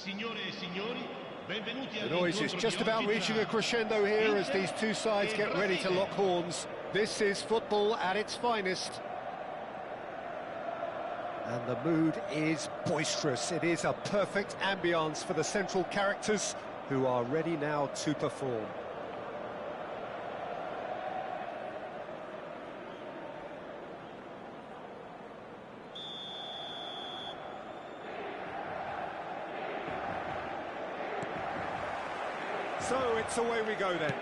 The noise is just about reaching a crescendo here as these two sides get ready to lock horns. This is football at its finest. And the mood is boisterous. It is a perfect ambience for the central characters who are ready now to perform. So it's away we go then.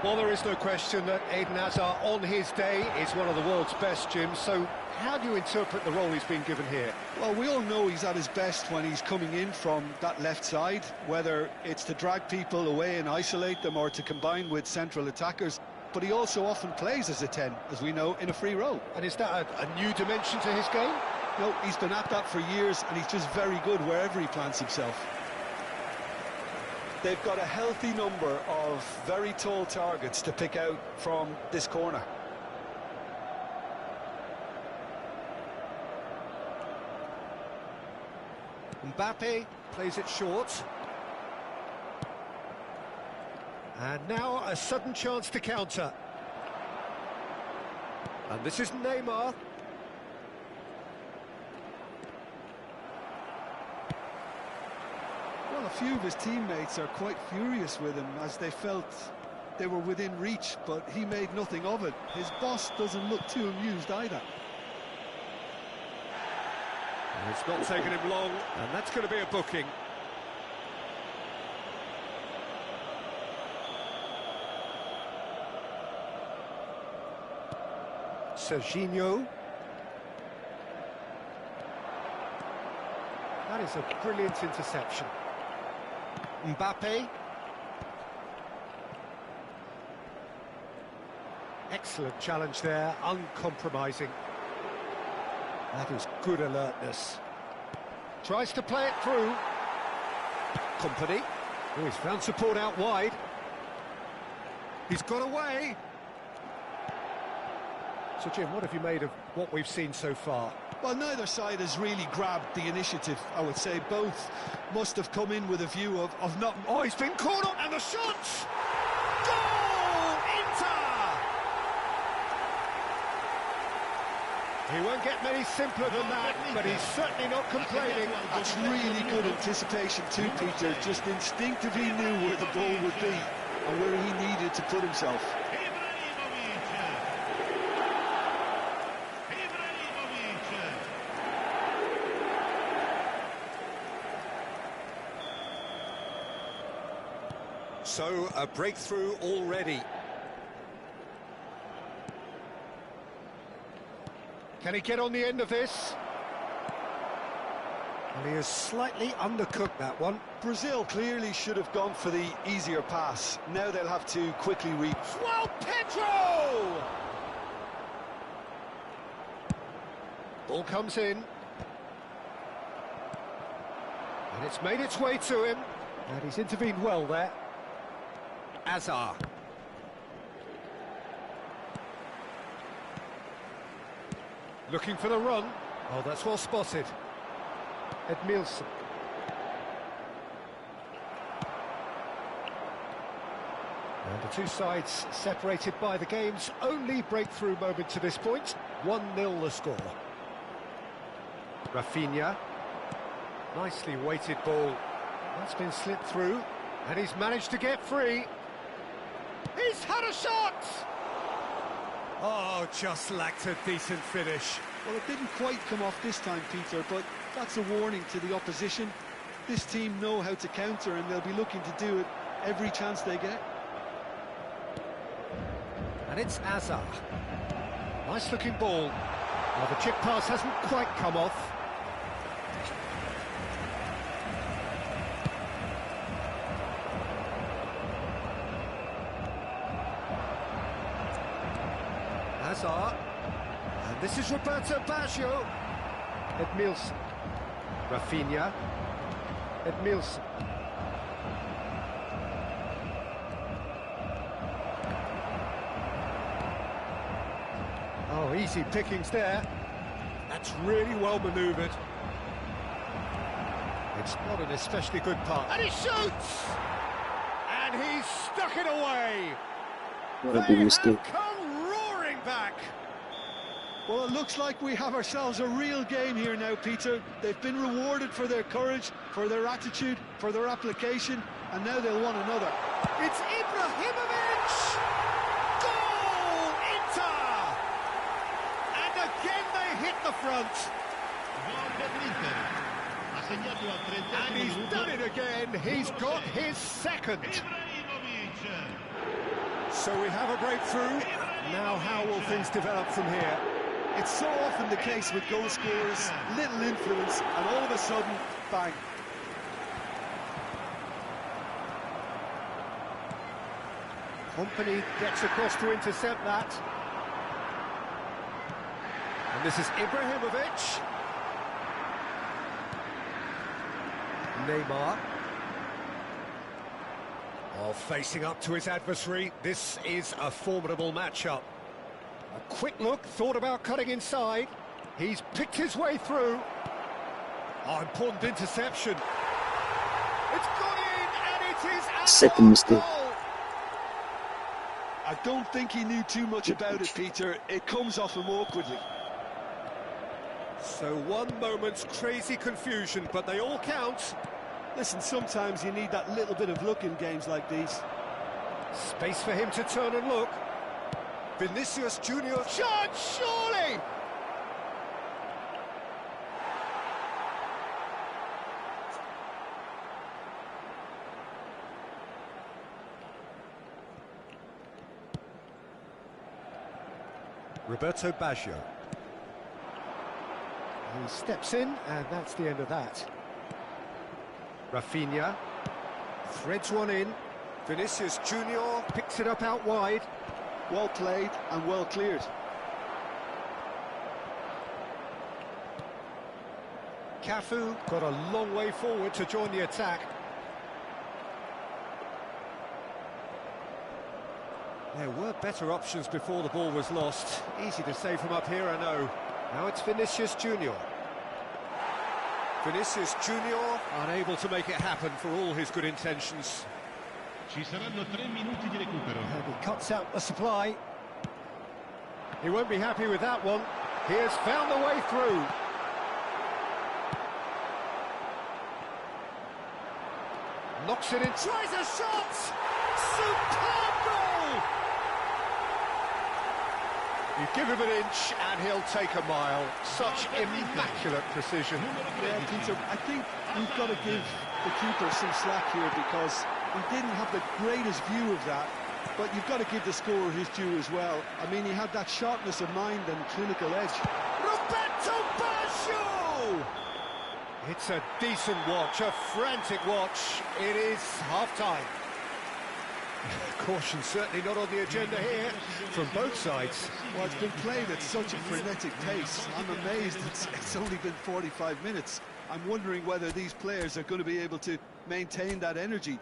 Well, there is no question that Eden Hazard on his day is one of the world's best, Jim. So how do you interpret the role he's been given here? Well, we all know he's at his best when he's coming in from that left side, whether it's to drag people away and isolate them or to combine with central attackers. But he also often plays as a 10, as we know, in a free role. And is that a new dimension to his game? No, he's been at that for years, and he's just very good wherever he plants himself. They've got a healthy number of very tall targets to pick out from this corner. Mbappe plays it short. And now a sudden chance to counter. And this is Neymar. Well, a few of his teammates are quite furious with him as they felt they were within reach, but he made nothing of it. His boss doesn't look too amused either. It's not taken him long, and that's going to be a booking. Serginho. That is a brilliant interception. Mbappe. Excellent challenge there, uncompromising. That is good alertness. Tries to play it through. Company. Oh, he's found support out wide. He's got away. So, Jim, what have you made of what we've seen so far? Well, neither side has really grabbed the initiative, I would say. Both must have come in with a view of not... Oh, he's been caught up, and the shot! Goal! Inter! He won't get many simpler than that, but he's certainly not complaining. That's really good anticipation too, Peter. Just instinctively knew where the ball would be and where he needed to put himself. So, a breakthrough already. Can he get on the end of this? Well, he has slightly undercooked that one. Brazil clearly should have gone for the easier pass. Now they'll have to quickly reach. Well, Pedro! Ball comes in. And it's made its way to him. And he's intervened well there. Hazard. Looking for the run. Oh, that's well spotted. Edmilson. And the two sides separated by the game's only breakthrough moment to this point. 1-0 the score. Rafinha. Nicely weighted ball. That's been slipped through. And he's managed to get free. He's had a shot! Oh, just lacked a decent finish. Well, it didn't quite come off this time, Peter, but that's a warning to the opposition. This team know how to counter, and they'll be looking to do it every chance they get. And it's Hazard. Nice-looking ball. Well, the chip pass hasn't quite come off. Hazard. And this is Roberto Baggio. Edmilson. Rafinha. Edmilson. Oh, easy pickings there. That's really well manoeuvred. It's not an especially good pass. And he shoots! And he's stuck it away. What a big mistake. Have come roaring back. Well, it looks like we have ourselves a real game here now, Peter. They've been rewarded for their courage, for their attitude, for their application, and now they'll want another. It's Ibrahimovic! Goal, Inter! And again they hit the front. And he's done it again. He's got his second. So we have a breakthrough. Now how will things develop from here? It's so often the case with goal scorers, little influence, and all of a sudden, bang. Company gets across to intercept that. And this is Ibrahimovic. Neymar. Oh, facing up to his adversary. This is a formidable matchup. A quick look, thought about cutting inside. He's picked his way through. Oh, important interception. It's gone in, and it is an Second mistake. goal. I don't think he knew too much about it, Peter. It comes off him awkwardly. So one moment's crazy confusion, but they all count. Listen, sometimes you need that little bit of luck in games like these. Space for him to turn and look. Vinicius Junior. Shot, surely! Roberto Baggio. He steps in, and that's the end of that. Rafinha threads one in. Vinicius Junior picks it up out wide. Well played and well cleared. Cafu got a long way forward to join the attack. There were better options before the ball was lost. Easy to say from up here, I know. Now it's Vinicius Junior. Vinicius Junior unable to make it happen for all his good intentions. Ci saranno 3 minuti di recupero. And he cuts out the supply. He won't be happy with that one. He has found the way through. Knocks it in, tries a shot! Superb goal! You give him an inch and he'll take a mile. Such immaculate precision. Yeah, Peter, I think we've got to give the keeper some slack here because he didn't have the greatest view of that, but you've got to give the scorer his due as well. I mean, he had that sharpness of mind and clinical edge. Roberto Baggio! It's a decent watch, a frantic watch. It is half-time. Caution certainly not on the agenda here from both sides. Well, it's been played at such a frenetic pace. I'm amazed it's only been 45 minutes. I'm wondering whether these players are going to be able to maintain that energy.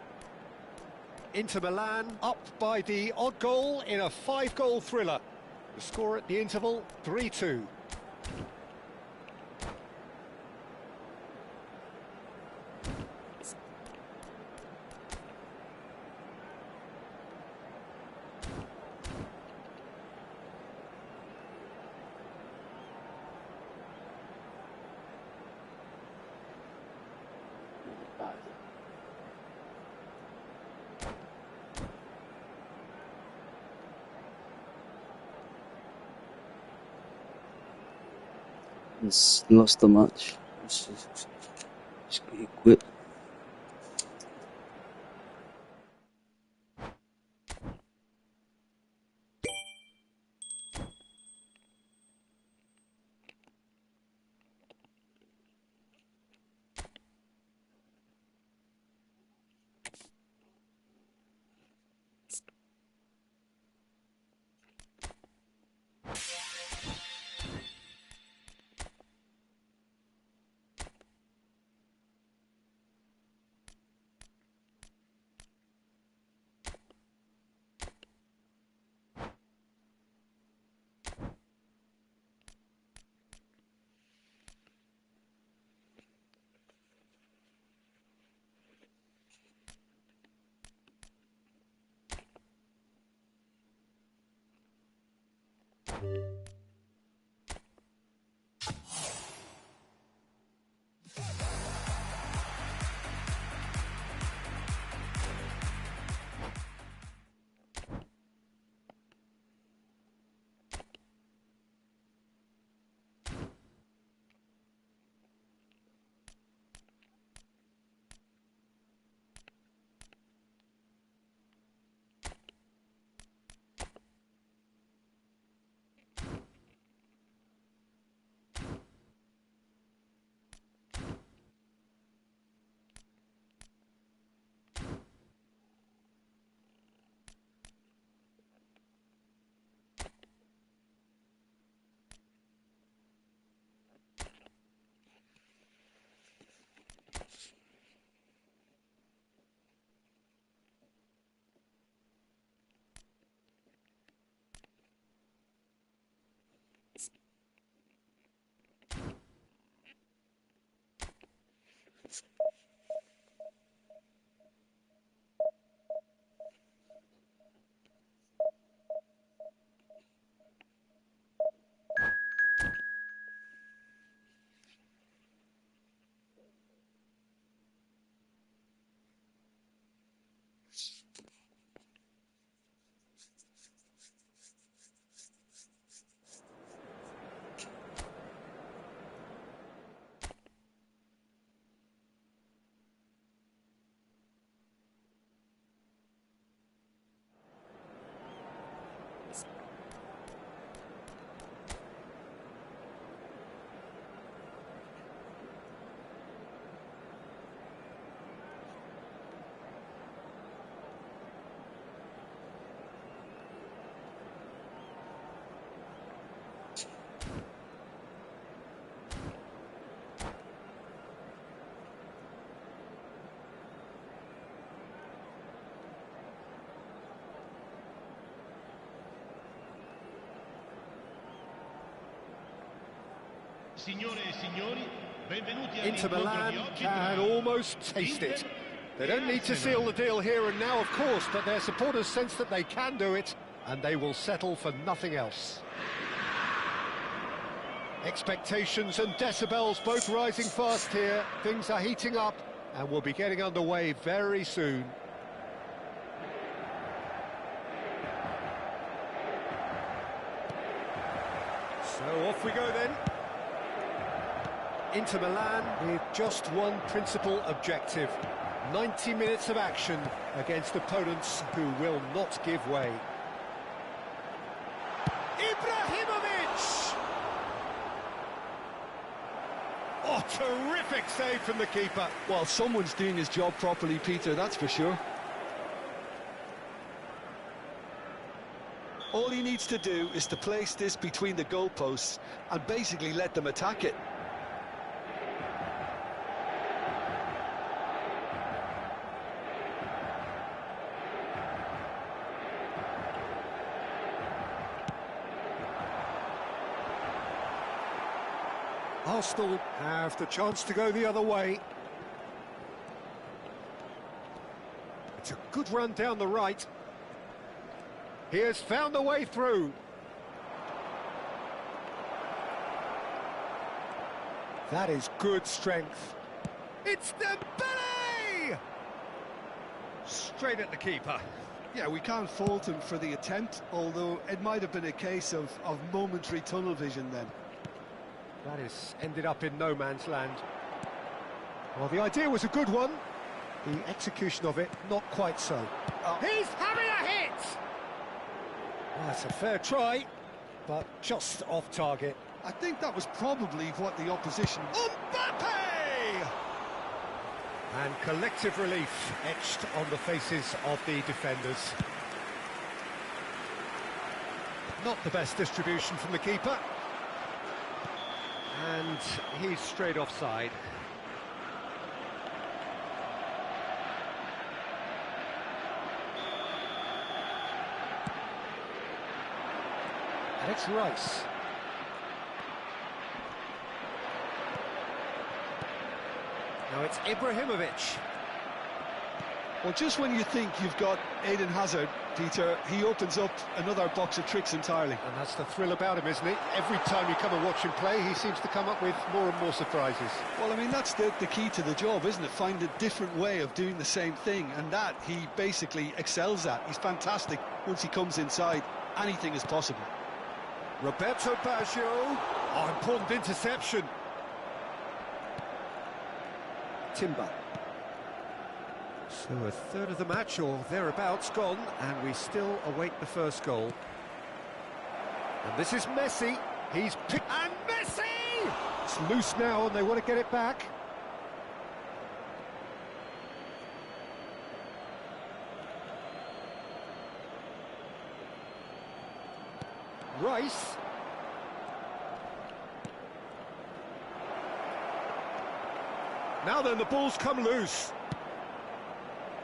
Inter Milan up by the odd goal in a 5-goal thriller. The score at the interval, 3-2. He's lost the match. He quit. Signore e signori, benvenuti Inter Milan can almost taste it. They don't need to seal the deal here and now, of course, but their supporters sense that they can do it, and they will settle for nothing else. Expectations and decibels both rising fast here. Things are heating up, and we'll be getting underway very soon. So off we go then. Inter Milan with just one principal objective. 90 minutes of action against opponents who will not give way. Ibrahimovic! Oh, terrific save from the keeper. Well, someone's doing his job properly, Peter, that's for sure. All he needs to do is to place this between the goalposts and basically let them attack it. Arsenal have the chance to go the other way. It's a good run down the right. He has found a way through. That is good strength. It's Dembele! Straight at the keeper. Yeah, we can't fault him for the attempt, although it might have been a case of momentary tunnel vision then. That has ended up in no man's land. Well, the idea was a good one. The execution of it, not quite so. He's having a hit! Well, that's a fair try, but just off target. I think that was probably what the opposition... Mbappe! And collective relief etched on the faces of the defenders. Not the best distribution from the keeper. And he's straight offside. And it's Rice. Now it's Ibrahimovic. Well, just when you think you've got Eden Hazard, Peter, he opens up another box of tricks entirely. And that's the thrill about him, isn't it? Every time you come and watch him play, he seems to come up with more and more surprises. Well, I mean, that's the key to the job, isn't it? Find a different way of doing the same thing, and that he basically excels at. He's fantastic once he comes inside. Anything is possible. Roberto Baggio. Oh, important interception. Timber. So a third of the match or thereabouts gone, and we still await the first goal. And this is Messi. He's picked, and Messi! It's loose now, and they want to get it back. Rice. Now then, the ball's come loose.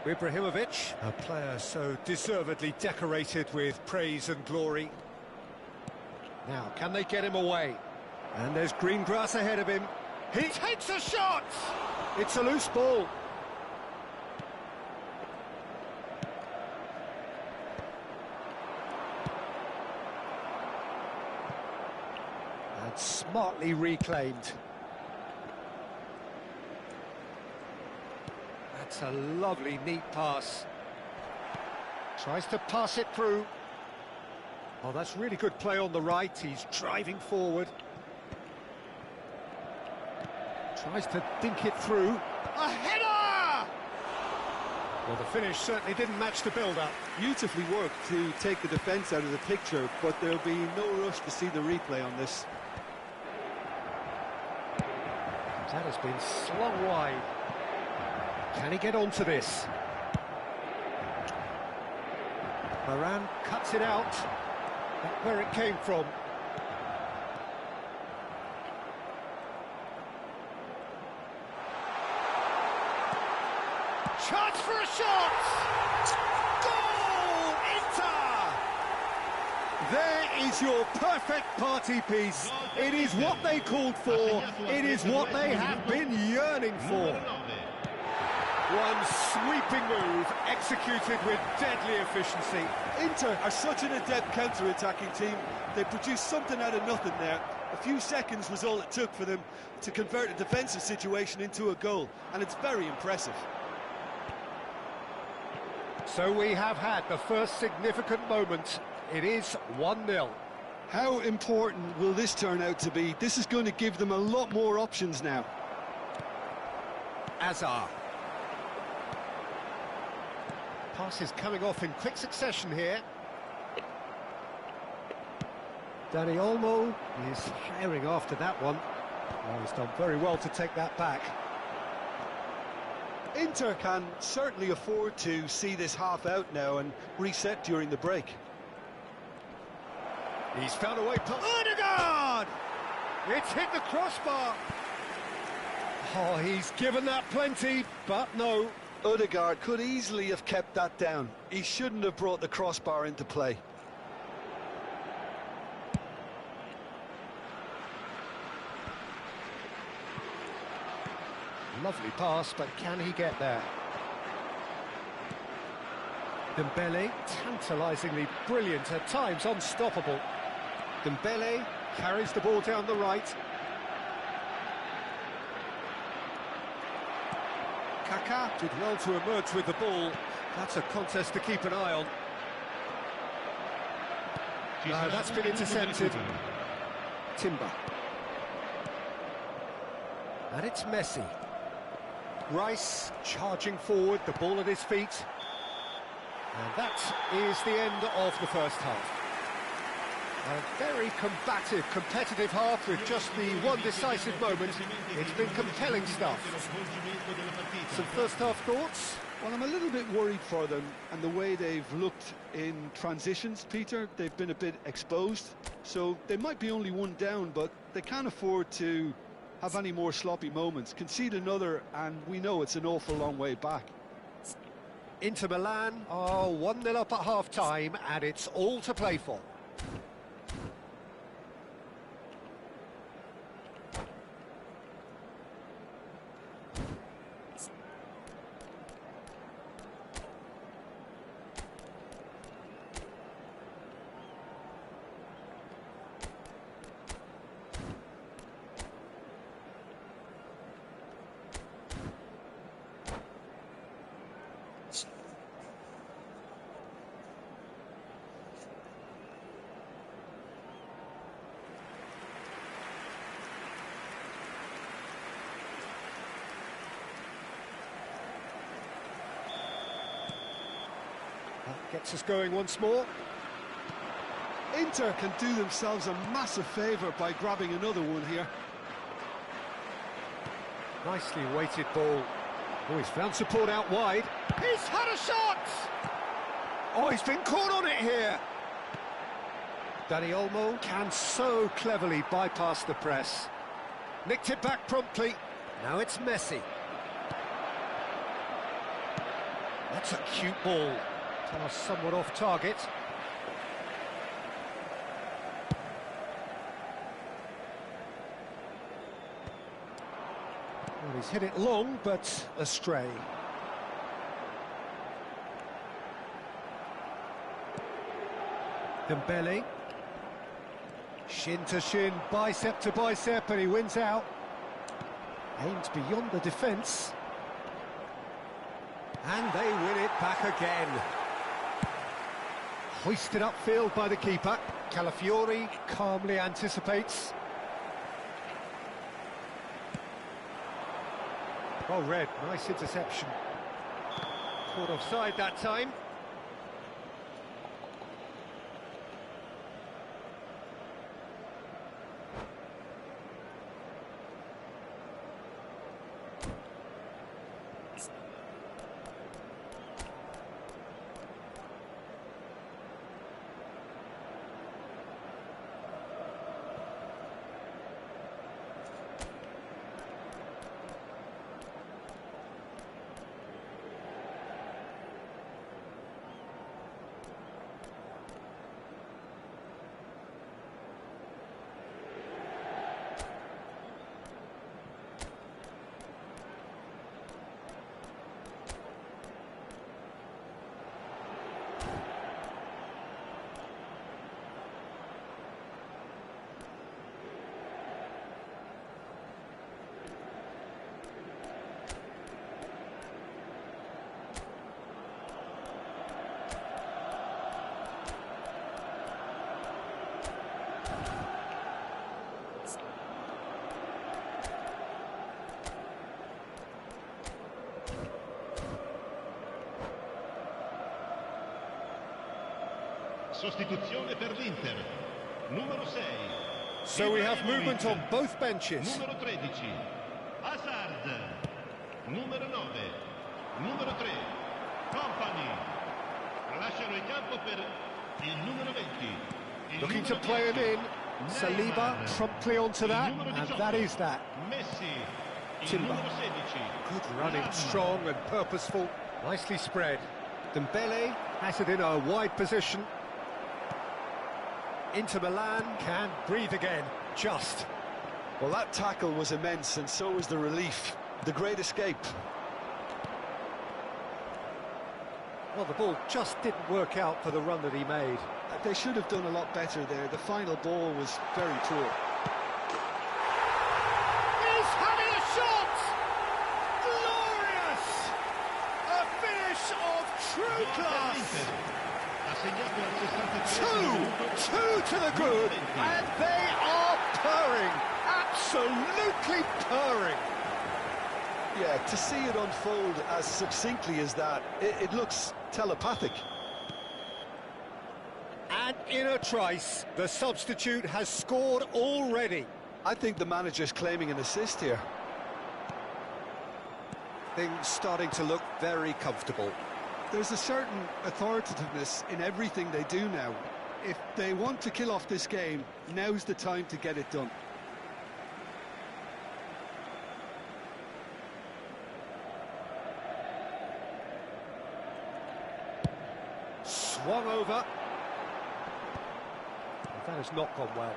Ibrahimovic, a player so deservedly decorated with praise and glory. Now, can they get him away? And there's green grass ahead of him. He takes a shot! It's a loose ball. And smartly reclaimed. That's a lovely, neat pass. Tries to pass it through. Oh, that's really good play on the right. He's driving forward. Tries to dink it through. A header! Well, the finish certainly didn't match the build-up. Beautifully worked to take the defence out of the picture, but there'll be no rush to see the replay on this. That has been slung wide. Can he get onto this? Moran cuts it out. That's where it came from. Chance for a shot! Goal! Inter! There is your perfect party piece. It is what they called for. It is what they have been yearning for. One sweeping move, executed with deadly efficiency. Inter are such an adept counter-attacking team. They produced something out of nothing there. A few seconds was all it took for them to convert a defensive situation into a goal, and it's very impressive. So we have had the first significant moment. It is 1-0. How important will this turn out to be? This is going to give them a lot more options now. Azar. Passes coming off in quick succession here. Dani Olmo is herring after that one. Oh, he's done very well to take that back. Inter can certainly afford to see this half out now and reset during the break. He's found a way. Odegaard! It's hit the crossbar. Oh, he's given that plenty, but no. Odegaard could easily have kept that down. He shouldn't have brought the crossbar into play. Lovely pass, but can he get there? Dembele, tantalisingly brilliant, at times unstoppable. Dembele carries the ball down the right. Kaká did well to emerge with the ball. That's a contest to keep an eye on. No, that's been intercepted. Timber. And it's Messi. Rice charging forward, the ball at his feet. And that is the end of the first half. A very combative, competitive half with just the one decisive moment. It's been compelling stuff. Some first half thoughts? Well, I'm a little bit worried for them and the way they've looked in transitions, Peter. They've been a bit exposed, so they might be only one down, but they can't afford to have any more sloppy moments. Concede another, and we know it's an awful long way back. Inter Milan are 1-0 up at half-time, and it's all to play for. Gets us going once more. Inter can do themselves a massive favour by grabbing another one here. Nicely weighted ball. Oh, he's found support out wide. He's had a shot! Oh, he's been caught on it here. Dani Olmo can so cleverly bypass the press. Nicked it back promptly. Now it's Messi. That's a cute ball. Pass somewhat off target. Well, he's hit it long, but astray. Dembele. Shin to shin, bicep to bicep, and he wins out. Aimed beyond the defence. And they win it back again. Hoisted upfield by the keeper. Calafiori calmly anticipates. Well read, nice interception. Caught offside that time. Sostituzione per l'Inter. Numero 6. So we have movement on both benches. Numero 13. Hazard. Numero 9. Numero 3. Company. Lasciano il campo per il numero 20. Looking to play him in. Saliba promptly onto that, and that is that. Messi. Timber. Numero 16. Good running, strong and purposeful. Nicely spread. Dembele has it in a wide position. Inter Milan can breathe again, just. Well, that tackle was immense, and so was the relief. The great escape. Well, the ball just didn't work out for the run that he made. They should have done a lot better there. The final ball was very poor. He's having a shot! Glorious! A finish of true class! Two to the good, and they are purring, absolutely purring. Yeah, to see it unfold as succinctly as that, it looks telepathic. And in a trice, the substitute has scored already. I think the manager's claiming an assist here. Things starting to look very comfortable. There's a certain authoritativeness in everything they do now. If they want to kill off this game, now's the time to get it done. Swung over. That has not gone well.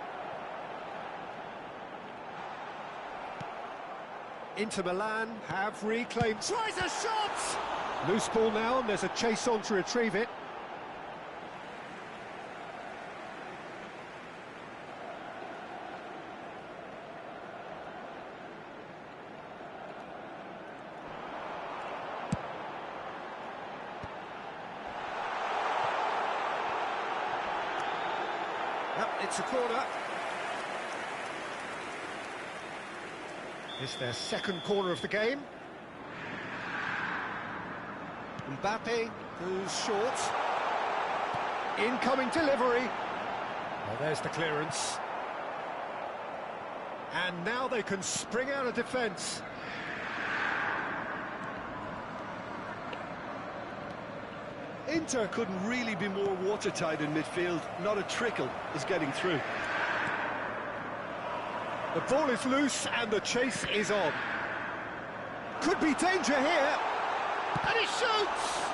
Inter Milan have reclaimed. Tries a shot! Loose ball now, and there's a chase on to retrieve it. Yep, it's a corner. It's their second corner of the game. Mbappe goes short. Incoming delivery. Well, there's the clearance. And now they can spring out of defence. Inter couldn't really be more watertight in midfield. Not a trickle is getting through. The ball is loose and the chase is on. Could be danger here. And he shoots!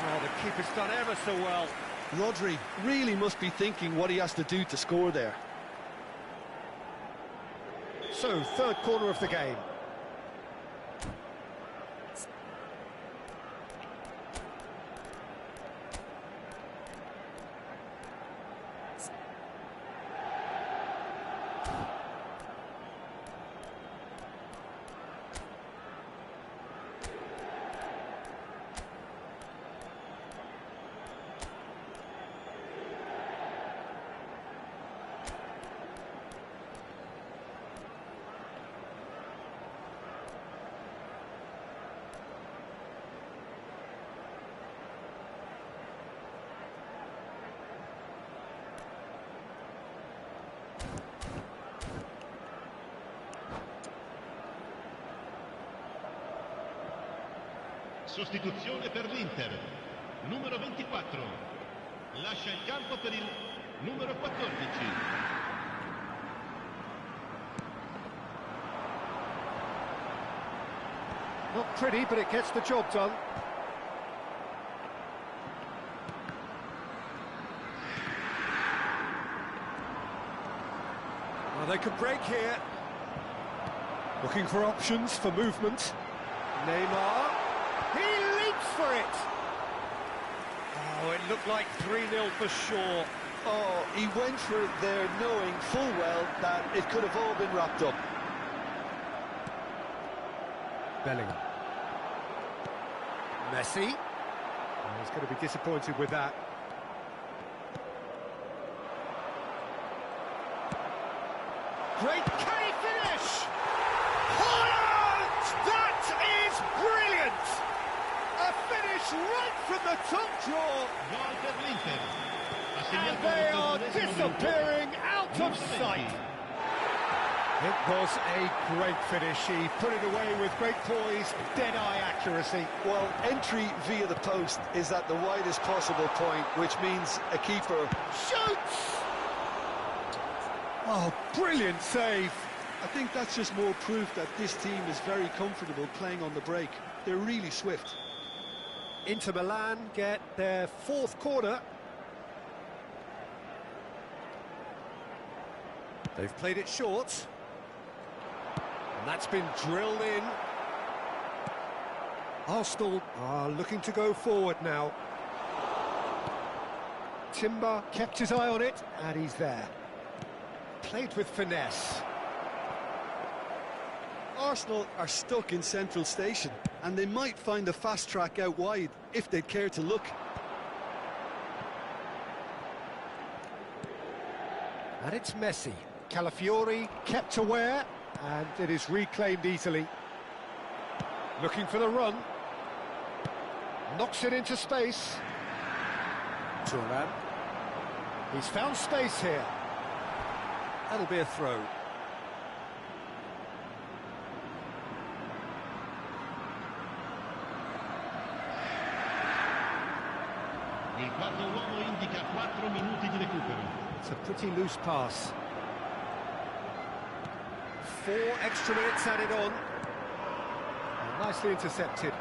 Oh, the keeper's done ever so well. Rodri really must be thinking what he has to do to score there. So, third corner of the game. Sostituzione per l'Inter, numero 24, lascia il campo per il numero 14. Not pretty, but it gets the job done. Well, they can break here. Looking for options for movement. Neymar. He leaps for it! Oh, it looked like 3-0 for sure. Oh, he went for it there knowing full well that it could have all been wrapped up. Bellingham. Messi. Oh, he's going to be disappointed with that. Great, can he finish? Holland! That is brilliant! A finish right from the top draw. Gol per l'Inter. And they are disappearing out of sight. It was a great finish. He put it away with great poise, dead-eye accuracy. Well, entry via the post is at the widest possible point, which means a keeper Shoots! Oh, brilliant save. I think that's just more proof that this team is very comfortable playing on the break. They're really swift. Inter Milan get their fourth corner. They've played it short. And that's been drilled in. Arsenal are looking to go forward now. Timber kept his eye on it, and he's there. Played with finesse. Arsenal are stuck in central station, and they might find a fast track out wide if they'd care to look. And it's Messi. Calafiori kept aware, and it is reclaimed easily. Looking for the run. Knocks it into space. Thuram. He's found space here. That'll be a throw. Il quarto uomo indica 4 minuti di recupero. It's a pretty loose pass. 4 extra minutes added on. And nicely intercepted.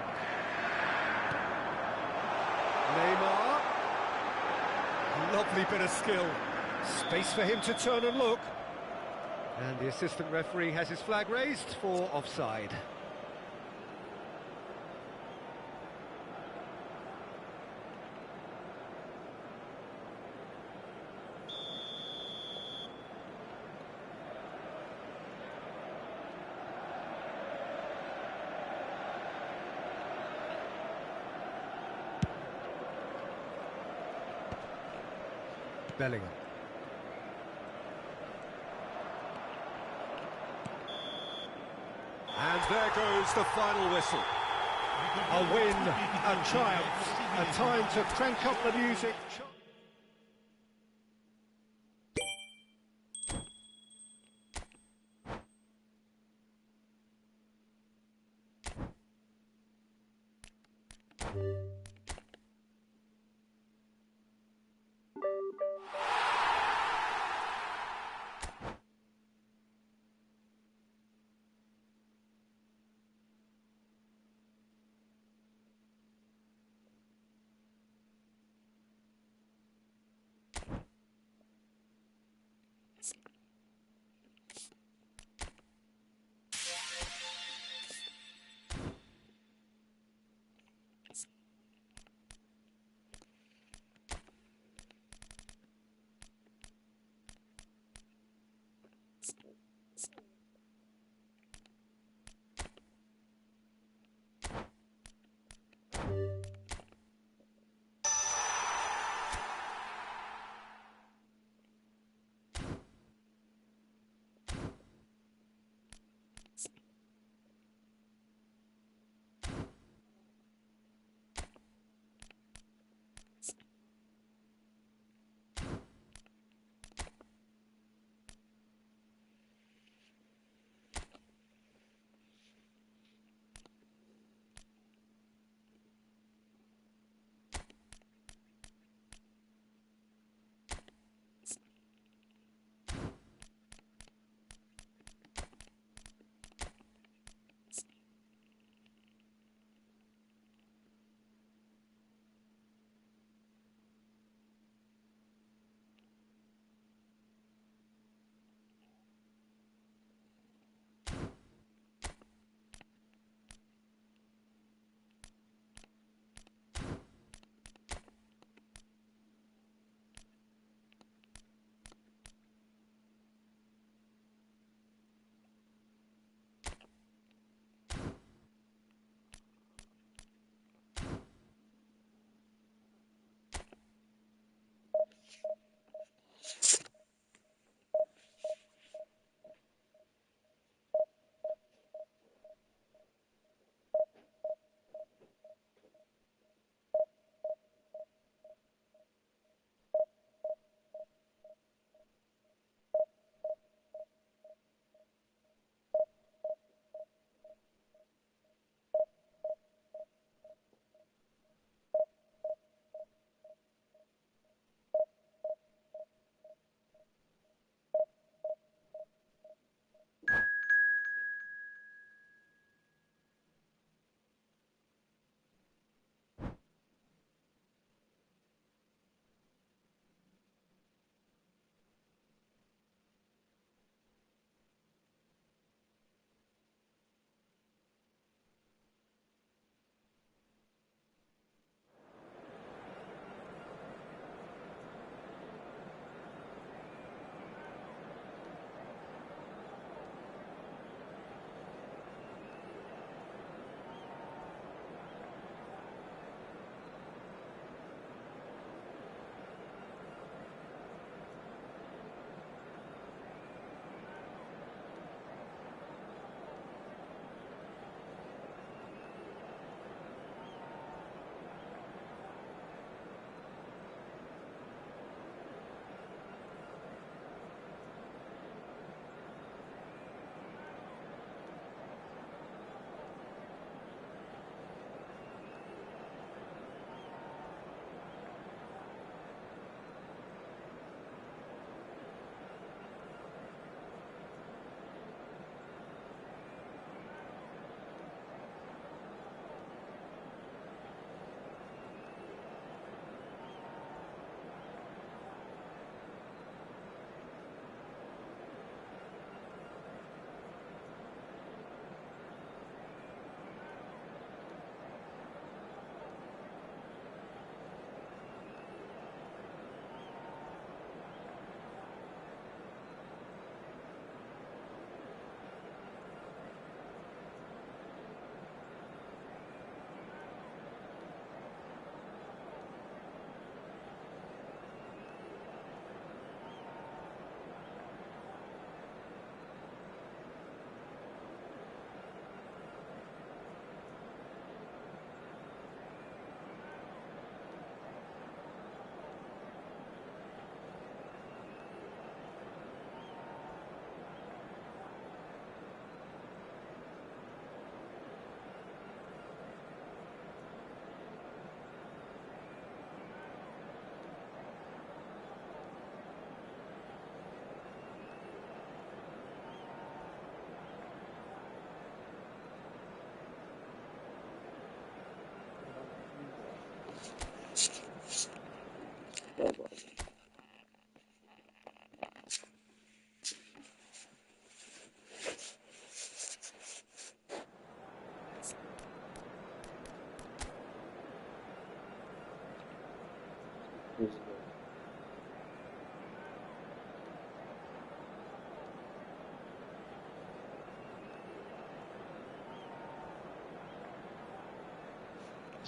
Neymar. Lovely bit of skill. Space for him to turn and look. And the assistant referee has his flag raised for offside. Bellingham. And there goes the final whistle. A win, a triumph, a time to crank up the music.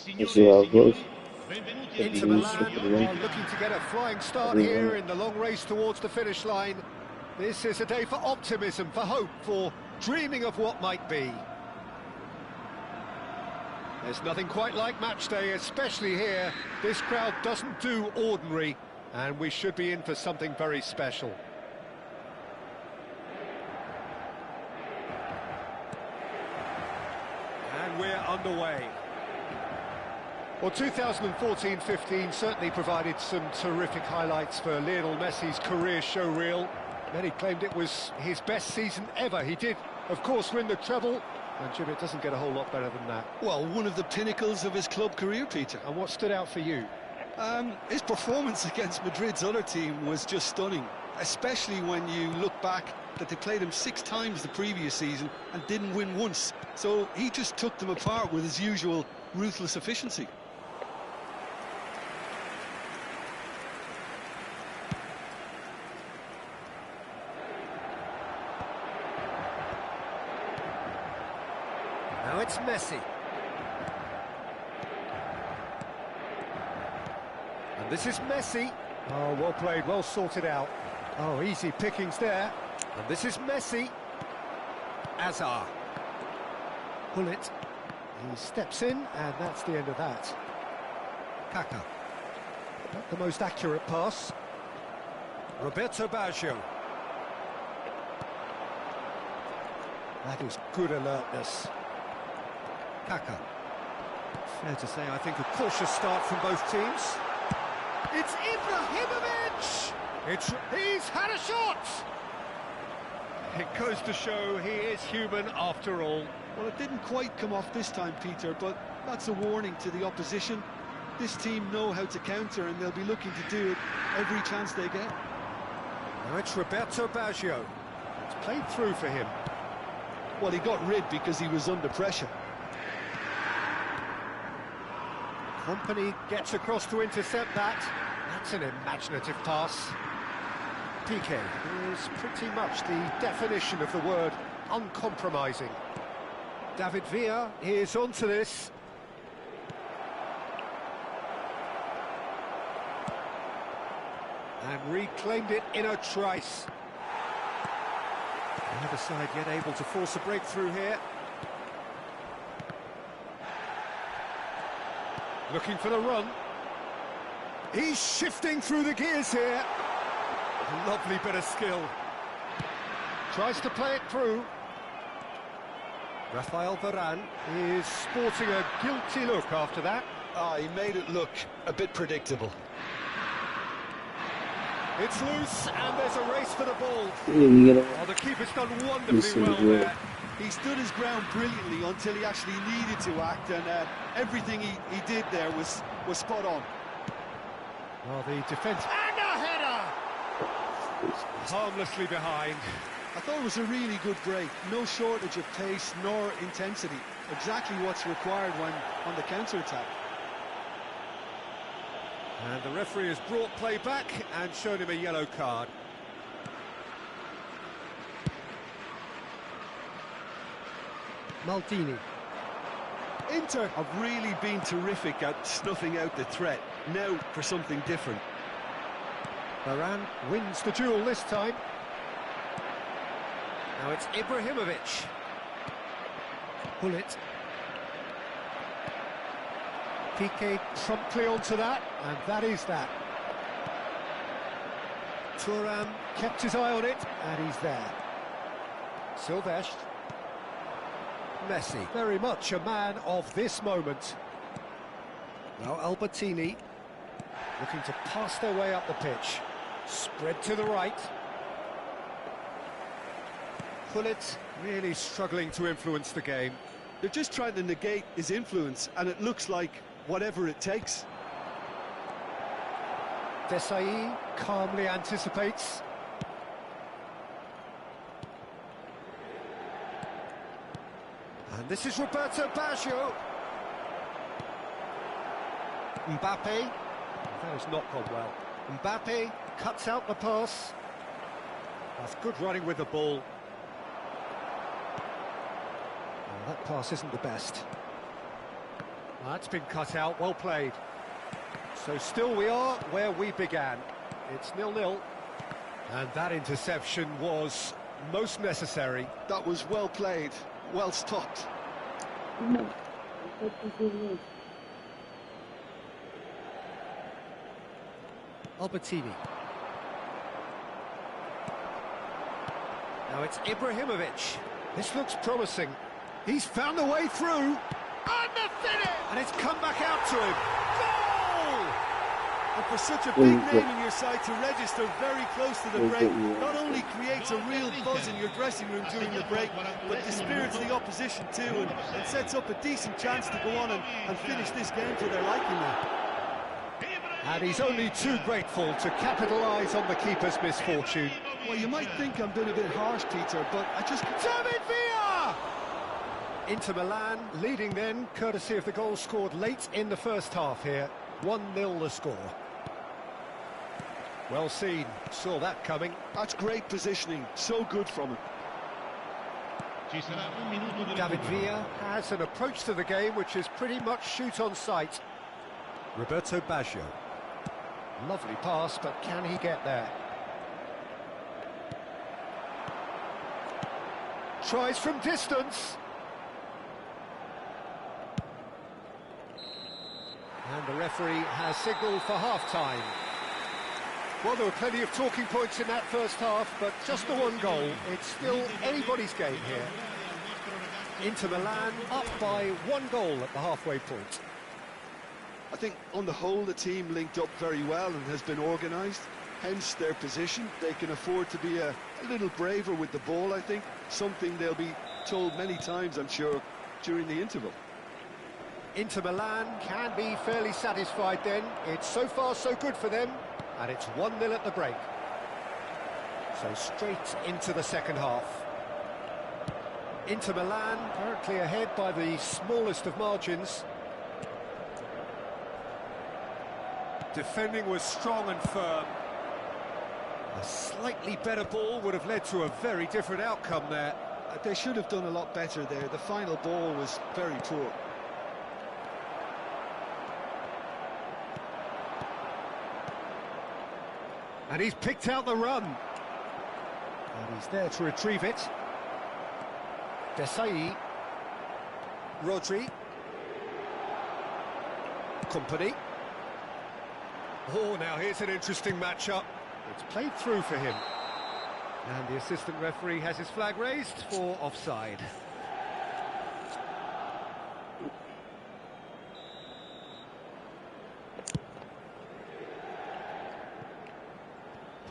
It's our goals. Inter Milan are looking to get a flying start here in the long race towards the finish line. This is a day for optimism, for hope, for dreaming of what might be. There's nothing quite like match day, especially here. This crowd doesn't do ordinary, and we should be in for something very special. And we're underway. Well, 2014-15 certainly provided some terrific highlights for Lionel Messi's career showreel. Many claimed it was his best season ever. He did, of course, win the treble, and Jim, it doesn't get a whole lot better than that. Well, one of the pinnacles of his club career, Peter. And what stood out for you? His performance against Madrid's other team was just stunning, especially when you look back that they played him 6 times the previous season and didn't win once. So he just took them apart with his usual ruthless efficiency. Now it's Messi. And this is Messi. Oh, well played, well sorted out. Oh, easy pickings there. And this is Messi. Azar. Pull it. He steps in, and that's the end of that. Kaka. Not the most accurate pass. Roberto Baggio. That is good alertness. Kaka. Fair to say, I think, a cautious start from both teams. It's Ibrahimovic! He's had a shot! It goes to show he is human after all. Well, it didn't quite come off this time, Peter, but that's a warning to the opposition. This team know how to counter, and they'll be looking to do it every chance they get. Now it's Roberto Baggio. It's played through for him. Well, he got rid because he was under pressure. Company gets across to intercept that. That's an imaginative pass. Piqué is pretty much the definition of the word uncompromising. David Villa is onto this. And reclaimed it in a trice. The other side yet able to force a breakthrough here. Looking for the run. He's shifting through the gears here. A lovely bit of skill. Tries to play it through. Rafael Varane is sporting a guilty look after that. He made it look a bit predictable. It's loose, and there's a race for the ball. Oh, the keeper's done wonderfully well there. He stood his ground brilliantly until he actually needed to act, and everything he did there was spot on. Well, the defence... And a header! Harmlessly behind. I thought it was a really good break. No shortage of pace nor intensity. Exactly what's required when on the counter-attack. And the referee has brought play back and shown him a yellow card. Maldini. Inter have really been terrific at snuffing out the threat. Now for something different. Varane wins the duel this time. Now it's Ibrahimovic. Pull it. Piqué promptly onto that, and that is that. Thuram kept his eye on it, and he's there. Silvestre. Messi, very much a man of this moment. Now Albertini, looking to pass their way up the pitch. Spread to the right. Pullet really struggling to influence the game. They're just trying to negate his influence, and it looks like whatever it takes. Desai calmly anticipates. And this is Roberto Baggio. Mbappe. That has not gone well. Mbappe cuts out the pass. That's good running with the ball. Oh, that pass isn't the best. That's been cut out, well played. So still we are where we began. It's 0-0. And that interception was most necessary. That was well played, well stopped. Albertini. Now it's Ibrahimovic. This looks promising. He's found a way through. And the finish! And it's come back out to him. Goal! And for such a big name in your side to register very close to the break, not only creates a real buzz in your dressing room during the break, but dispirits the opposition too, and sets up a decent chance to go on and finish this game to their liking now. And he's only too grateful to capitalise on the keeper's misfortune. Well, you might think I'm being a bit harsh, Peter, but I just... David Villa! Inter Milan leading then, courtesy of the goal scored late in the first half here. 1-0 the score. Well seen, saw that coming. That's great positioning, so good from him. David Villa has an approach to the game which is pretty much shoot on sight. Roberto Baggio. Lovely pass, but can he get there? Tries from distance. And the referee has signalled for half-time. Well, there were plenty of talking points in that first half, but just the one goal. It's still anybody's game here. Inter Milan up by 1 goal at the halfway point. I think on the whole the team linked up very well and has been organised, hence their position. They can afford to be a little braver with the ball, I think, something they'll be told many times, I'm sure, during the interval. Inter Milan can be fairly satisfied then. It's so far so good for them, and it's 1-0 at the break. So straight into the second half. Inter Milan currently ahead by the smallest of margins. Defending was strong and firm. A slightly better ball would have led to a very different outcome there. They should have done a lot better there. The final ball was very poor. And he's picked out the run. And he's there to retrieve it. Desai. Rodri. Company. Oh, now here's an interesting matchup. It's played through for him. And the assistant referee has his flag raised for offside.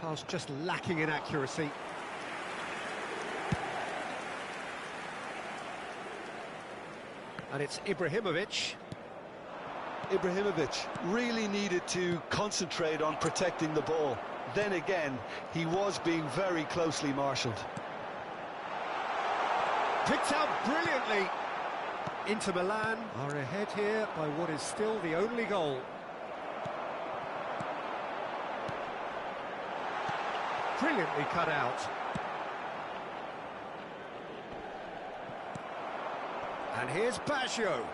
Pass just lacking in accuracy. And it's Ibrahimovic. Ibrahimovic really needed to concentrate on protecting the ball. Then again, he was being very closely marshalled. Picked out brilliantly. Inter Milan are ahead here by what is still the only goal. Brilliantly cut out. And here's Baggio.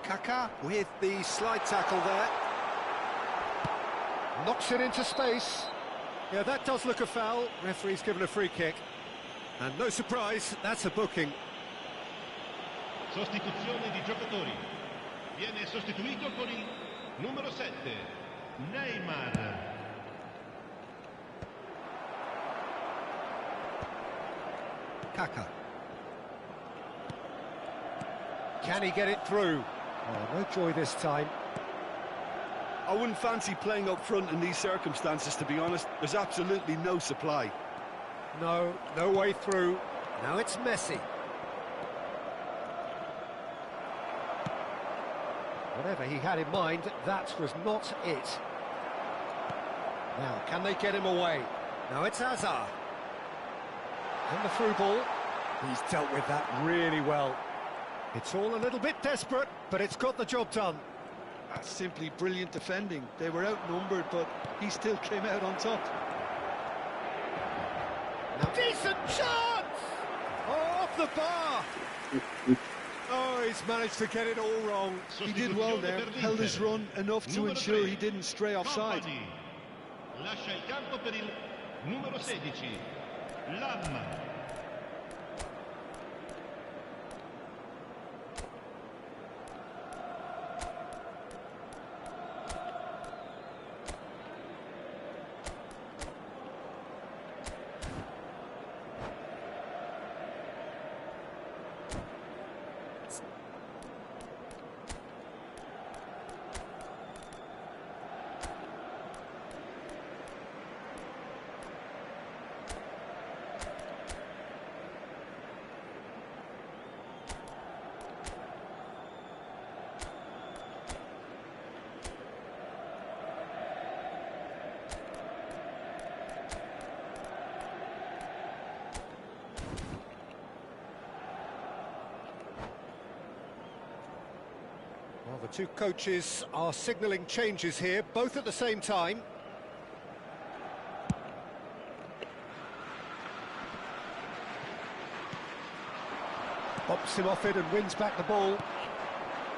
Kaká with the slide tackle there. Knocks it into space. Yeah, that does look a foul. Referee's given a free kick. And no surprise, that's a booking. Sostituzione di giocatori. Viene sostituito con il numero 7, Neymar. Kaká. Can he get it through? Oh, no joy this time. I wouldn't fancy playing up front in these circumstances, to be honest. There's absolutely no supply. No way through. Now it's Messi. Whatever he had in mind, that was not it. Now, can they get him away? Now it's Hazard. And the through ball. He's dealt with that really well. It's all a little bit desperate, but it's got the job done. That's simply brilliant defending. They were outnumbered, but he still came out on top. Now, decent chance! Oh, off the bar! Oh, he's managed to get it all wrong. He did well there, held his run enough to ensure he didn't stray offside. Lascia il campo per il numero 16, Lam. Well, the two coaches are signalling changes here, both at the same time. Bops him off it and wins back the ball.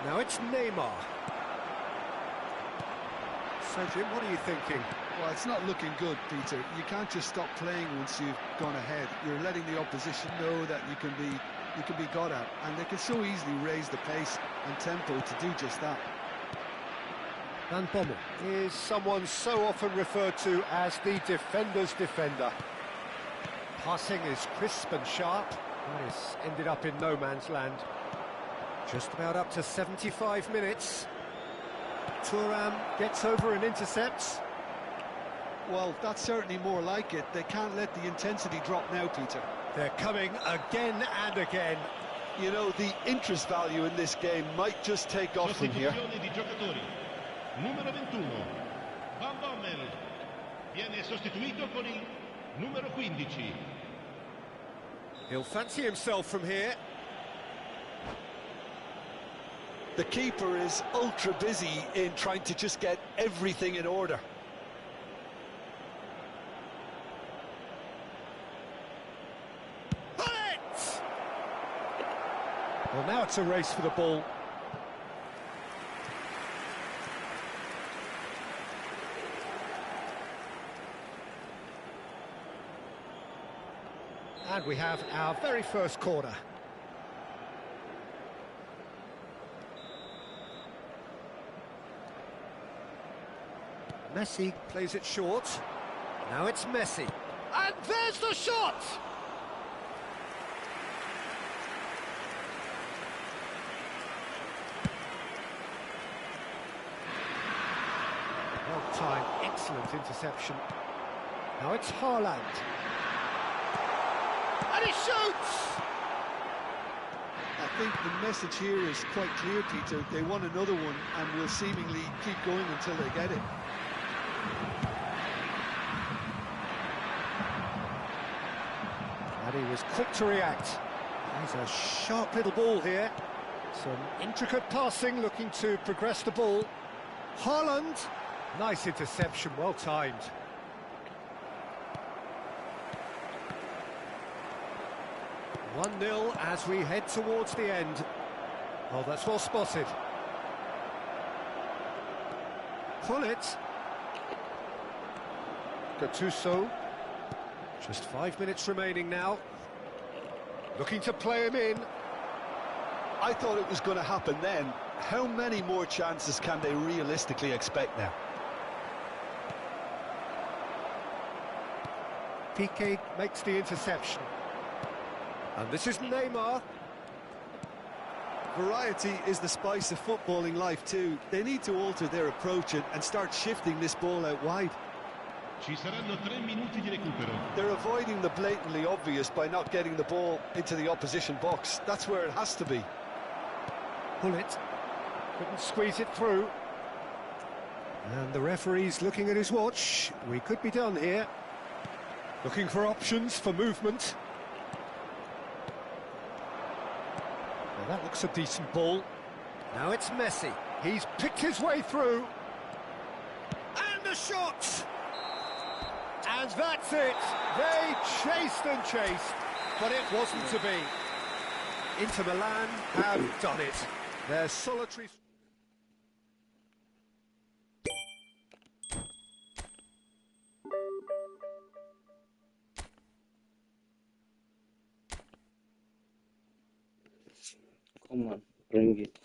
Now it's Neymar. So, Jim, what are you thinking? Well, it's not looking good, Peter. You can't just stop playing once you've gone ahead. You're letting the opposition know that you can be got at, and they can so easily raise the pace and tempo to do just that. Van Bommel is someone so often referred to as the defender's defender. Passing is crisp and sharp. That has ended up in no man's land. Just about up to 75 minutes. Thuram gets over and intercepts. Well, that's certainly more like it. They can't let the intensity drop now, Peter. They're coming again and again. You know, the interest value in this game might just take off from here. Sostituzione di giocatori. Numero 21, Van Bommel. Viene sostituito con il numero 15. He'll fancy himself from here. The keeper is ultra busy in trying to just get everything in order. Bullet! Well, now it's a race for the ball. And we have our very first corner. Messi plays it short. Now it's Messi. And there's the shot! Well timed, excellent interception. Now it's Haaland. And he shoots! I think the message here is quite clear, Peter. They want another one and will seemingly keep going until they get it. And he was quick to react. There's a sharp little ball here. Some intricate passing, looking to progress the ball. Haaland. Nice interception, well timed. One-nil as we head towards the end. Oh, that's well spotted. Pullet. Gattuso. Just 5 minutes remaining now. Looking to play him in. I thought it was going to happen then. How many more chances can they realistically expect now? Piqué makes the interception. And this is Neymar. Variety is the spice of footballing life too. They need to alter their approach and start shifting this ball out wide. Ci saranno 3 minuti di recupero. They're avoiding the blatantly obvious by not getting the ball into the opposition box. That's where it has to be. Pullet couldn't squeeze it through. And the referee's looking at his watch. We could be done here. Looking for options for movement. Well, that looks a decent ball. Now it's Messi. He's picked his way through. And a shot! And that's it. They chased and chased, but it wasn't to be. Inter Milan have done it. Their solitary... Come on, bring it.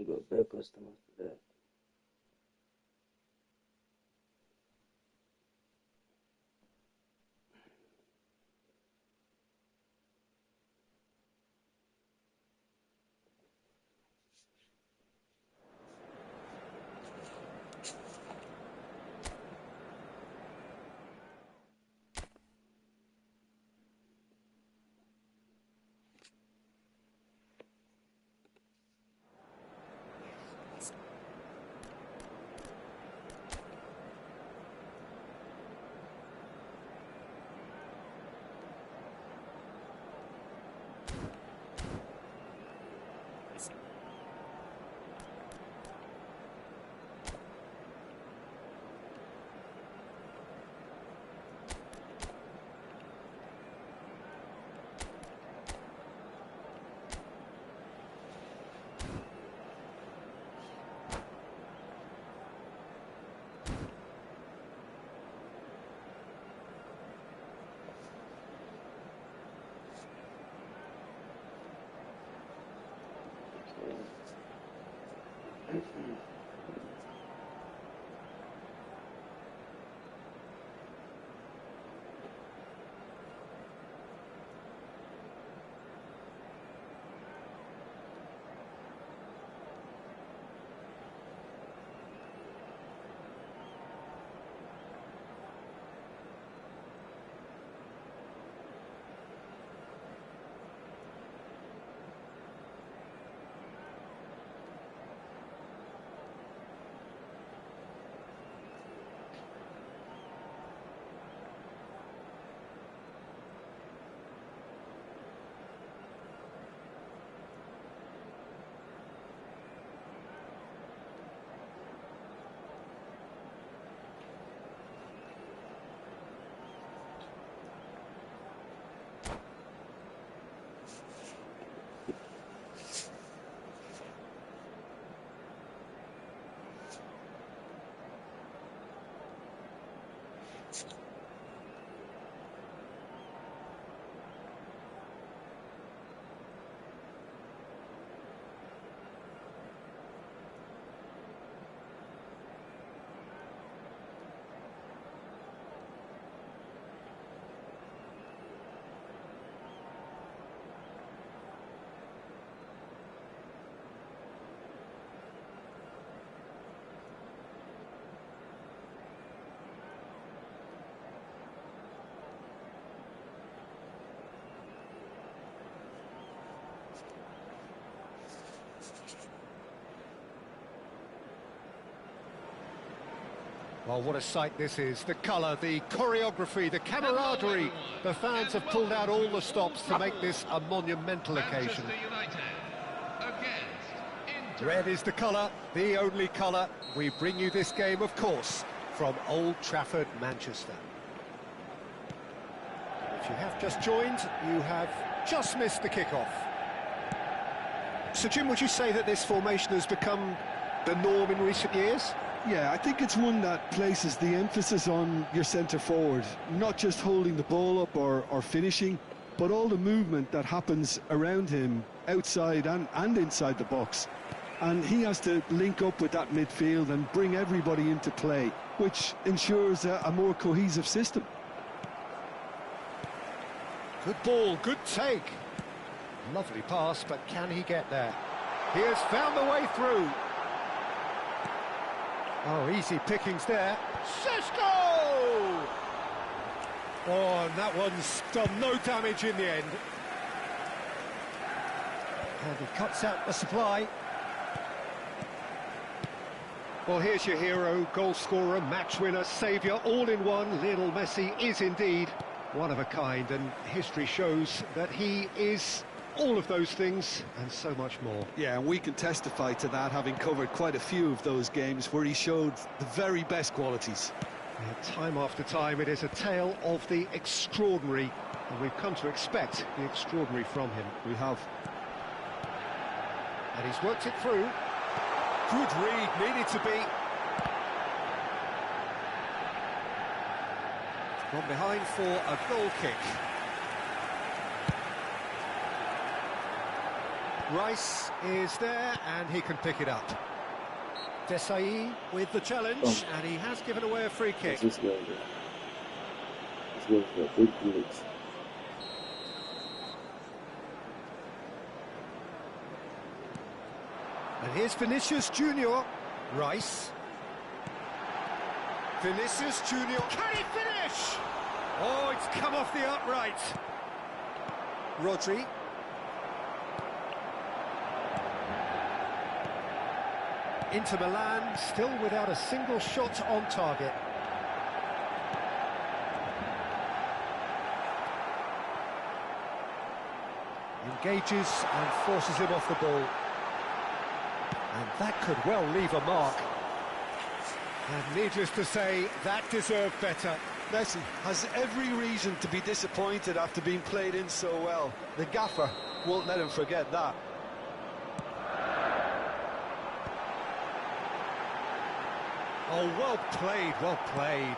Go back, customers. There. Well, what a sight this is. The colour, the choreography, the camaraderie. The fans have pulled out all the stops to make this a monumental occasion. Red is the colour, the only colour. We bring you this game, of course, from Old Trafford, Manchester. If you have just joined, you have just missed the kickoff. So, Jim, would you say that this formation has become the norm in recent years? Yeah, I think it's one that places the emphasis on your centre-forward, not just holding the ball up or finishing, but all the movement that happens around him, outside and inside the box. And he has to link up with that midfield and bring everybody into play, which ensures a more cohesive system. Good ball, good take. Lovely pass, but can he get there? He has found the way through. Oh, easy pickings there. Cisco! Oh, and that one's done no damage in the end. And he cuts out the supply. Well, here's your hero, goal scorer, match winner, saviour, all in one. Lionel Messi is indeed One of a kind, and history shows that he is all of those things and so much more. Yeah, and we can testify to that, having covered quite a few of those games where he showed the very best qualities. Yeah, time after time, it is a tale of the extraordinary, and we've come to expect the extraordinary from him. We have. And he's worked it through. Good read, needed to be. Gone behind for a goal kick. Rice is there, and he can pick it up. Desai with the challenge, and he has given away a free kick. This guy, big legs. And here's Vinicius Junior. Rice. Vinicius Junior. Can he finish? Oh, it's come off the upright. Rodri. Inter Milan still without a single shot on target. Engages and forces him off the ball. And that could well leave a mark. And needless to say, that deserved better. Messi has every reason to be disappointed after being played in so well. The gaffer won't let him forget that. Oh, well played, well played.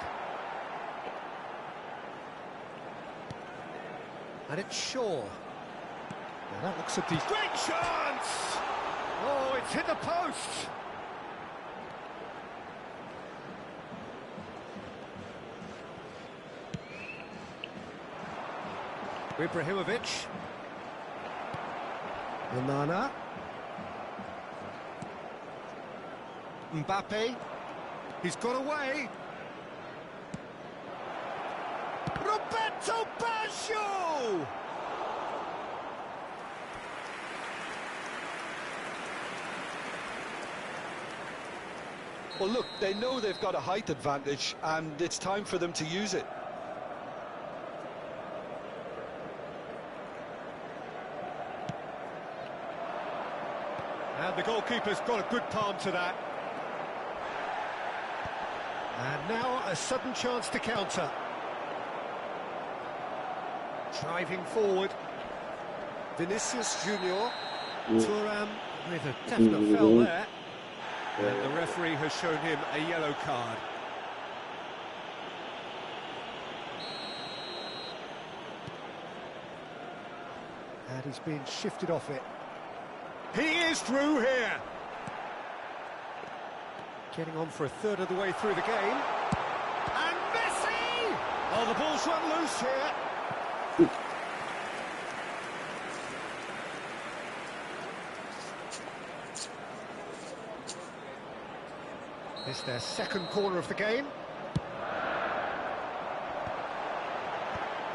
And it's Shaw. Now that looks a decent... Great chance! Oh, it's hit the post! Ibrahimovic. Onana. Mbappe. He's got away. Roberto Baggio! Well, look, they know they've got a height advantage, and it's time for them to use it. And the goalkeeper's got a good palm to that. And now a sudden chance to counter. Driving forward. Vinicius Junior. Thuram with a definite foul there. And the referee has shown him a yellow card. And he's being shifted off it. He is through here. Getting on for a third of the way through the game. And Messi! Oh, the ball's run loose here. It's their second corner of the game.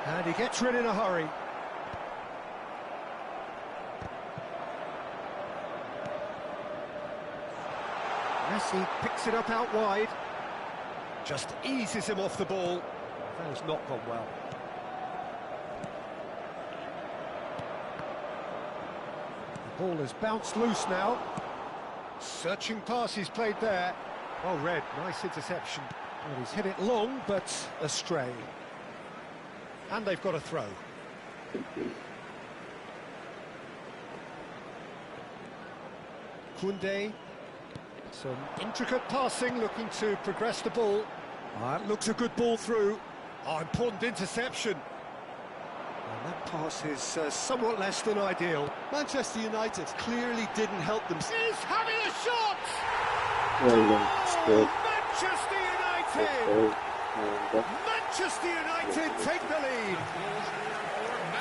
And he gets rid in a hurry. Messi picks it up out wide. Just eases him off the ball. That has not gone well. The ball has bounced loose now. Searching pass he's played there. Well read, nice interception. Well, he's hit it long, but astray. And they've got a throw. Koundé. Some intricate passing, looking to progress the ball. It looks a good ball through. Oh, important interception. And that pass is somewhat less than ideal. Manchester United clearly didn't help them. He's having a shot! Well, Manchester United! Manchester United take the lead.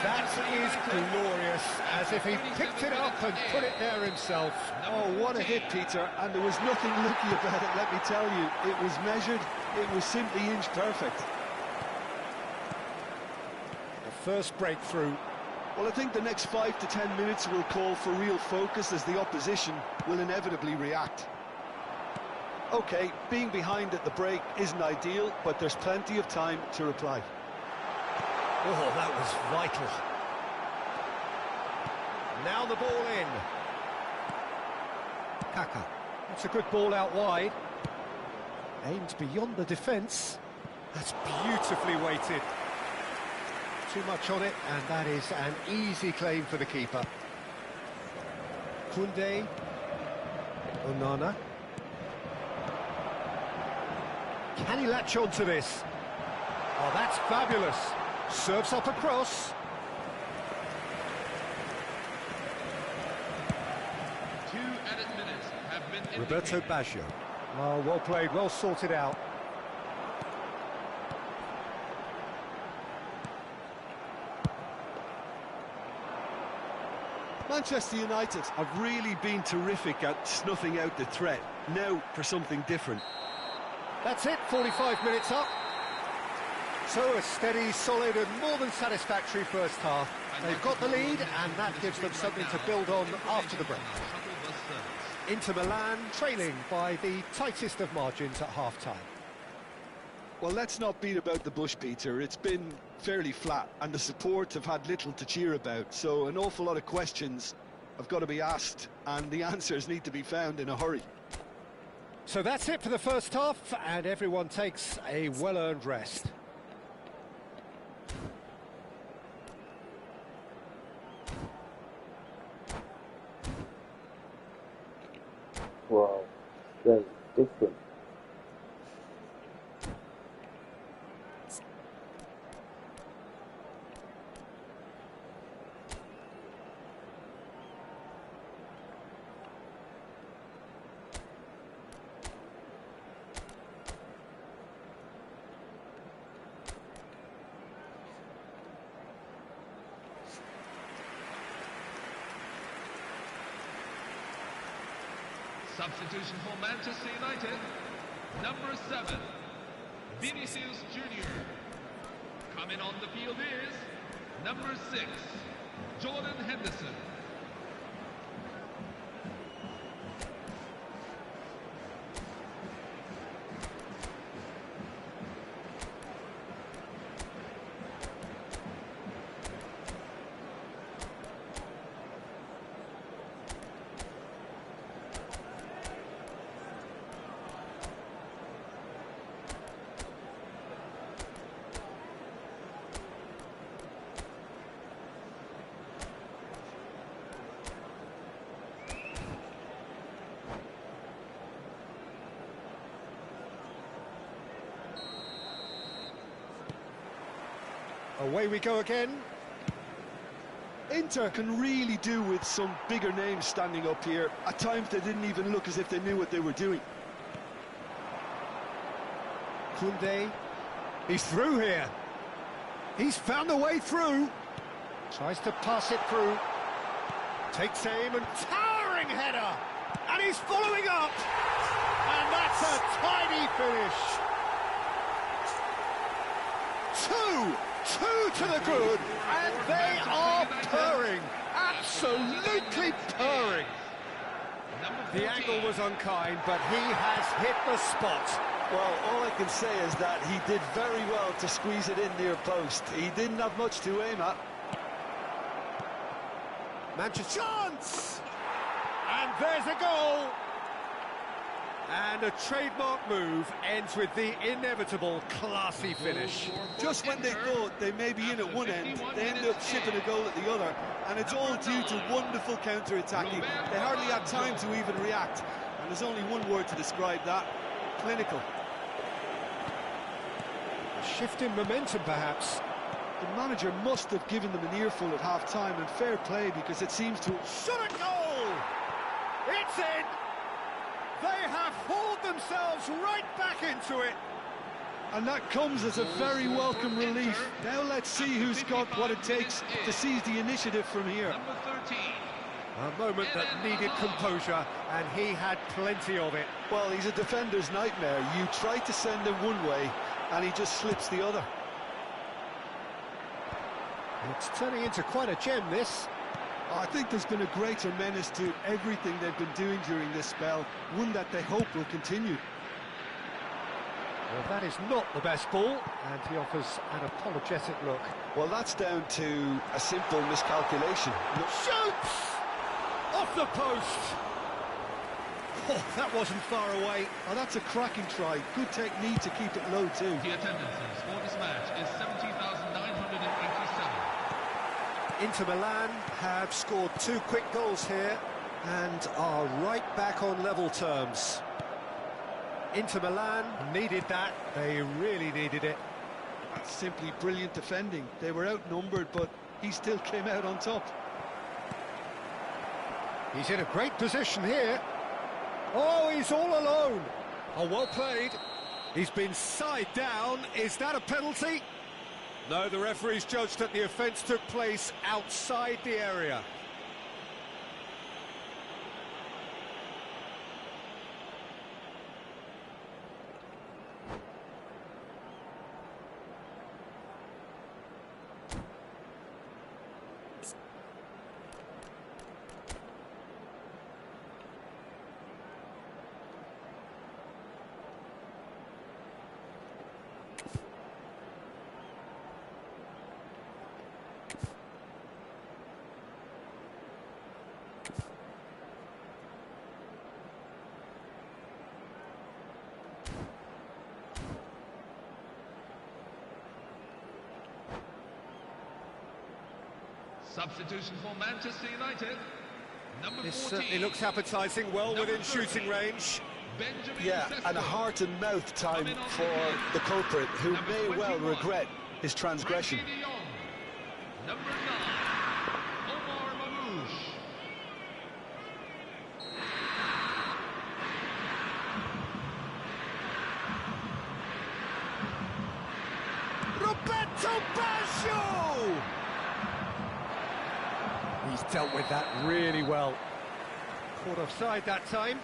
That is glorious, as if he picked it up and put it there himself. Oh, what a hit, Peter, and there was nothing lucky about it, let me tell you. It was measured, it was simply inch perfect. The first breakthrough. Well, I think the next 5 to 10 minutes will call for real focus, as the opposition will inevitably react. OK, being behind at the break isn't ideal, but there's plenty of time to reply. Oh, that was vital. Now the ball in. Kaka. That's a good ball out wide. Aimed beyond the defence. That's beautifully weighted. Too much on it, and that is an easy claim for the keeper. Koundé. Onana. Can he latch on to this? Oh, that's fabulous. Serves up a cross. 2 added minutes have been Roberto indicated. Baggio. Oh, well played, well sorted out. Manchester United have really been terrific at snuffing out the threat. Now for something different. That's it, 45 minutes up. So a steady, solid and more than satisfactory first half. They've got the lead and that gives them something to build on after the break. Inter Milan trailing by the tightest of margins at half-time. Well, let's not beat about the bush, Peter. It's been fairly flat and the support have had little to cheer about. So an awful lot of questions have got to be asked and the answers need to be found in a hurry. So that's it for the first half and everyone takes a well-earned rest. Wow, that's different. Substitution for Manchester United. Number 7, Vinicius Jr. Coming on the field is number 6, Jordan Henderson. Away we go again. Inter can really do with some bigger names standing up here. At times they didn't even look as if they knew what they were doing. Koundé. He's through here. He's found a way through. Tries to pass it through. Takes aim and towering header. And he's following up. And that's a tiny finish. Two to the good, and they are purring, absolutely purring. The angle was unkind, but he has hit the spot. Well, all I can say is that he did very well to squeeze it in near post. He didn't have much to aim at. Manchester chance! And there's a goal! And a trademark move ends with the inevitable classy finish. Just when they thought they may be in at one end, they end up shipping a goal at the other. And it's all due to wonderful counter-attacking. They hardly had time to even react. And there's only one word to describe that: clinical. A shift in momentum, perhaps. The manager must have given them an earful at half-time, and fair play, because it seems to... Shot a goal! It's in! They have hauled themselves right back into it. And that comes as a very welcome relief. Now let's see who's got what it takes to seize the initiative from here. Number 13. A moment that needed composure, and he had plenty of it. Well, he's a defender's nightmare. You try to send him one way, and he just slips the other. It's turning into quite a gem, this. I think there's been a greater menace to everything they've been doing during this spell, one that they hope will continue. Well, that is not the best ball, and he offers an apologetic look. Well, that's down to a simple miscalculation. Shoots! Off the post! Oh, that wasn't far away. Oh, that's a cracking try. Good technique to keep it low, too. The attendances for this match is 70,987. Inter Milan have scored 2 quick goals here and are right back on level terms. Inter Milan needed that, they really needed it. That's simply brilliant defending. They were outnumbered, but he still came out on top. He's in a great position here. Oh, he's all alone. Oh, well played. He's been side down. Is that a penalty? No, the referee's judged that the offence took place outside the area. Substitution for Manchester United. Number 14. This certainly looks appetising, well within shooting range. Benjamin Yeah, Sesko. and a heart-and-mouth time for the culprit, who may well regret his transgression. Frankie de Jong. Number 9. Omar Mamouche. Roberto Baggio! He's dealt with that really well. Caught offside that time.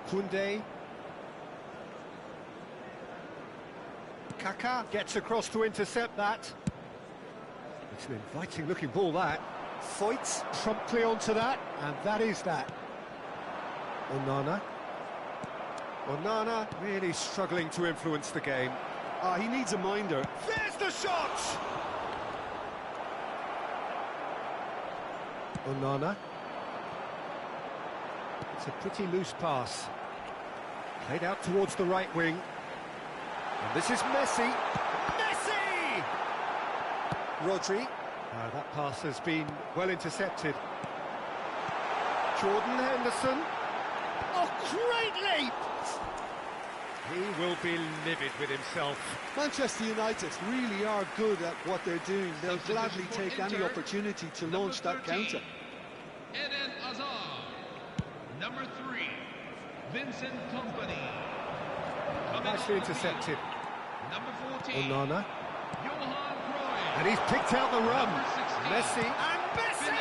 Koundé. Kaká gets across to intercept that. It's an inviting looking ball, that. Fights promptly onto that, and that is that. Onana. Onana really struggling to influence the game. He needs a minder. There's the shot! Onana. It's a pretty loose pass. Played out towards the right wing. And this is Messi. Messi! Rodri. That pass has been well intercepted. Jordan Henderson. Oh, great leap! He will be livid with himself. Manchester United really are good at what they're doing. They'll gladly take any opportunity to launch that counter. Eden Hazard. Number 3. Vincent Kompany. Nicely intercepted. Number 14. Onana. Johan Cruyff. And he's picked out the run. Number 16. Messi. And Messi!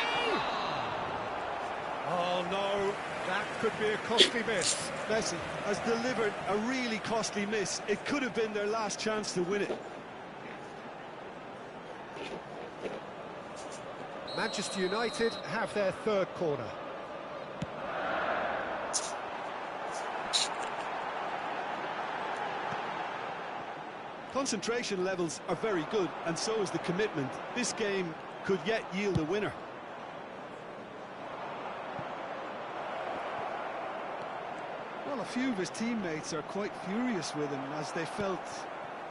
Oh, no. That could be a costly miss. Messi has delivered a really costly miss. It could have been their last chance to win it. Manchester United have their third corner. Concentration levels are very good, and so is the commitment. This game could yet yield a winner. Well, a few of his teammates are quite furious with him, as they felt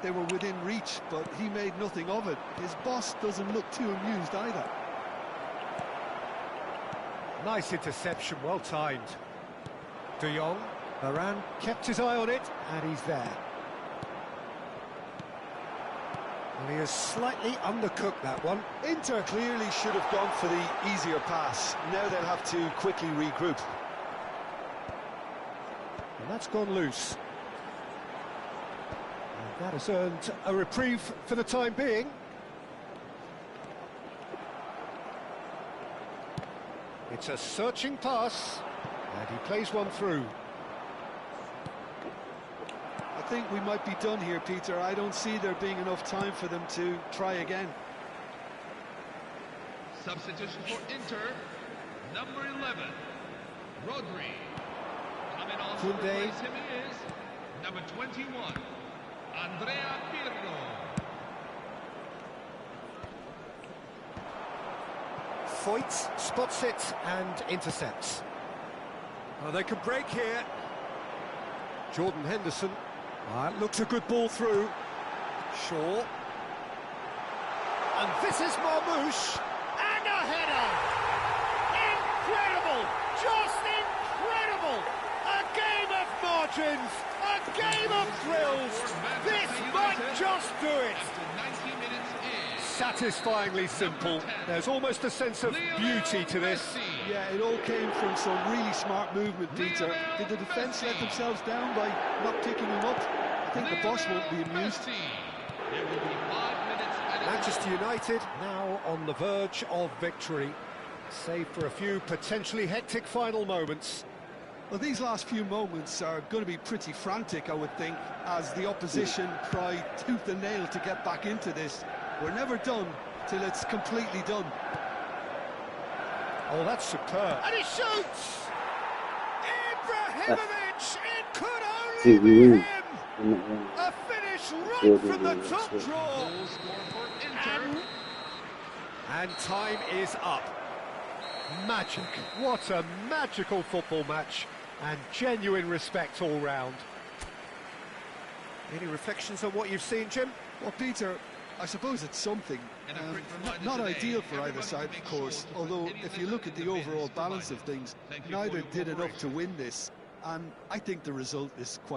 they were within reach, but he made nothing of it. His boss doesn't look too amused either. Nice interception, well timed. De Jong. Varane kept his eye on it, and he's there. And he has slightly undercooked that one. Inter clearly should have gone for the easier pass. Now they'll have to quickly regroup. And that's gone loose. And that has earned a reprieve for the time being. It's a searching pass, and he plays one through. A think we might be done here, Peter. I don't see there being enough time for them to try again. Substitution for Inter, number 11, Rodri. Coming on to replace him is number 21, Andrea Pirlo. Foyt spots it and intercepts. Oh, they can break here. Jordan Henderson. That looks a good ball through. Shaw. And this is Marmouche. And a header! Incredible! Just incredible! A game of margins! A game of thrills! This might just do it! After 90 minutes is Satisfyingly simple. There's almost a sense of beauty to this. Yeah, it all came from some really smart movement, Peter. Did the defence let themselves down by not picking him up? I think the boss won't be amused. There will be 5 minutes added. Manchester United now on the verge of victory, save for a few potentially hectic final moments. Well, these last few moments are going to be pretty frantic, I would think, as the opposition try tooth and nail to get back into this. We're never done till it's completely done. Oh, that's superb. And he shoots! Ibrahimovic! It could only be him! A finish right from the top draw! Goal scored for Inter. And time is up. Magic. What a magical football match. And genuine respect all round. Any reflections on what you've seen, Jim? Well, Peter, I suppose it's something. Not ideal for either side, of course, although if you look at the overall balance of things, neither did enough to win this, and I think the result is quite